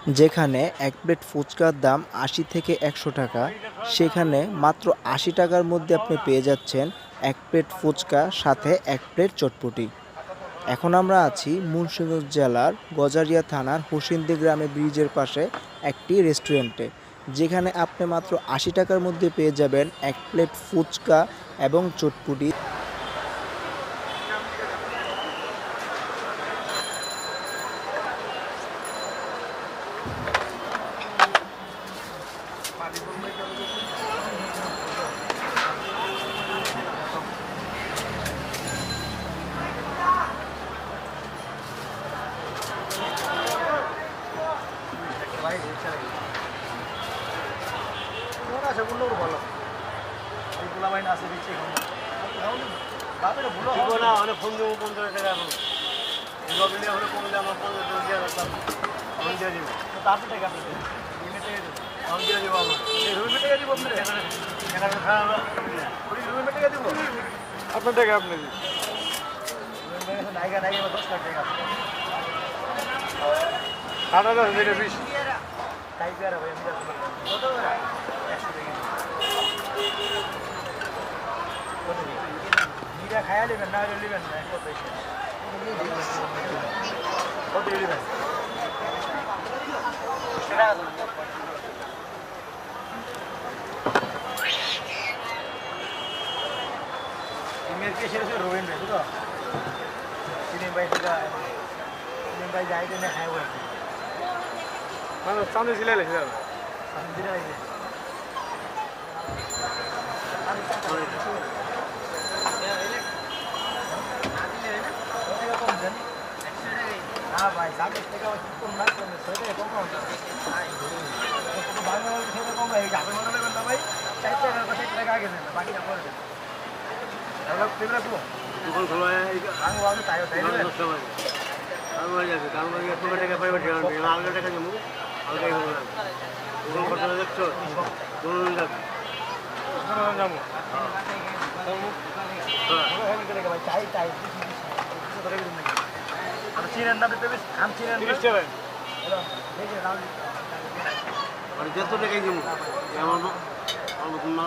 যেখানে এক প্লেট ফুচকার দাম ৮০ থেকে ১০০ টাকা, সেখানে মাত্র ৮০ টাকার মধ্যে আপনি পেয়ে যাচ্ছেন এক প্লেট ফুচকা সাথে এক প্লেট চটপটি। এখন আমরা আছি মুন্সিগঞ্জ জেলার গজারিয়া থানার হোসেন্দি গ্রামে ব্রিজের পাশে একটি রেস্টুরেন্টে, যেখানে আপনি মাত্র ৮০ টাকার মধ্যে পেয়ে যাবেন এক প্লেট ফুচকা এবং চটপটি। সেগুলো ভালো এইগুলা বাইন আছে দিচ্ছি এখন বাপের ভুলো না অনেক ফোন দেবো 15 টাকা এখন এগুলো মিলে হলে কমলে আমার 15 টাকা দিয়ে রাখলাম ফোন দিয়ে দিব তারপর টাকা আপনি ফোন দিয়ে দিব আমার এই রুমে টাকা দিব আপনি এখানে খাওয়া ওই রুমে টাকা দিব আপনার টাকা আপনি দিন নাইগা নাইগা 10 টাকা খাটা দাও এটা 20 টাইগার ভাই আমি কত টাকা 100 টাকা নিরা খায়া নেবেন না নেবেন না কত কত নেবেন সেটা ইমেল কে শেষে রোবেন রে তো সিনেম ভাই যাই দেন খায় ওই মানে সামনে ছিল সামনে দিলে हाँ भाई 40 টাকা কম না কম 6 টাকা কম কম ভালো সেটা কম ভাই যাবে মনে লাগবে না ভাই 4 টাকা 5 টাকা আগে দেন বাকিটা পরে দেন তাহলে তিনটা তো দোকান খোলা এই আঙ্গ আগে তাই তাই আঙ্গ হয়ে যাবে কাল করে 100 টাকা পাইবে না আগে টাকা দেবো আগে হবে না দোকান করতে দেখছো দোকান যাবে দোকান যাবো হ্যাঁ ভাই চাই চাই চিনেন না বেশি আম চিনেন 30 টাকা আর যত টাকাই দেবো এমন আমার না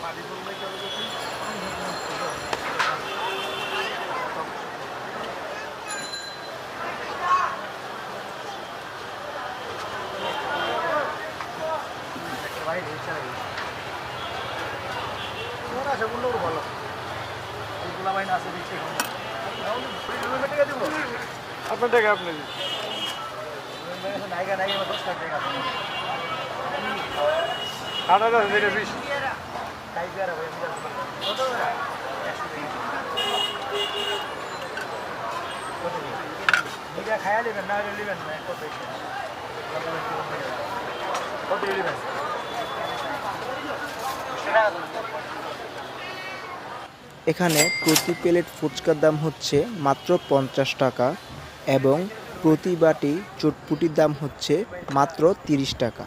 পানি বললে চলে গেছে ভাই রিকশা সেগুলো ভালো এইগুলা বাইন আছে দিচ্ছি এখন টাকা দিব আপনার টাকা আপনি দিন নাইগা নাইগা 10 টাকা খাটা দাও এটা 20 টাইগার ভাই আমি কত টাকা 100 টাকা নিরা খায়া নেবেন না নেবেন না কত কত নেবেন সেটা এখানে প্রতি প্লেট ফুচকার দাম হচ্ছে মাত্র 50 টাকা এবং প্রতি বাটি চটপটির দাম হচ্ছে মাত্র 30 টাকা।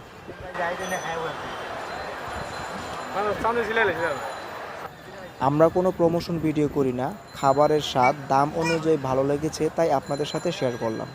আমরা কোনো প্রমোশন ভিডিও করি না, খাবারের স্বাদ দাম অনুযায়ী ভালো লেগেছে তাই আপনাদের সাথে শেয়ার করলাম।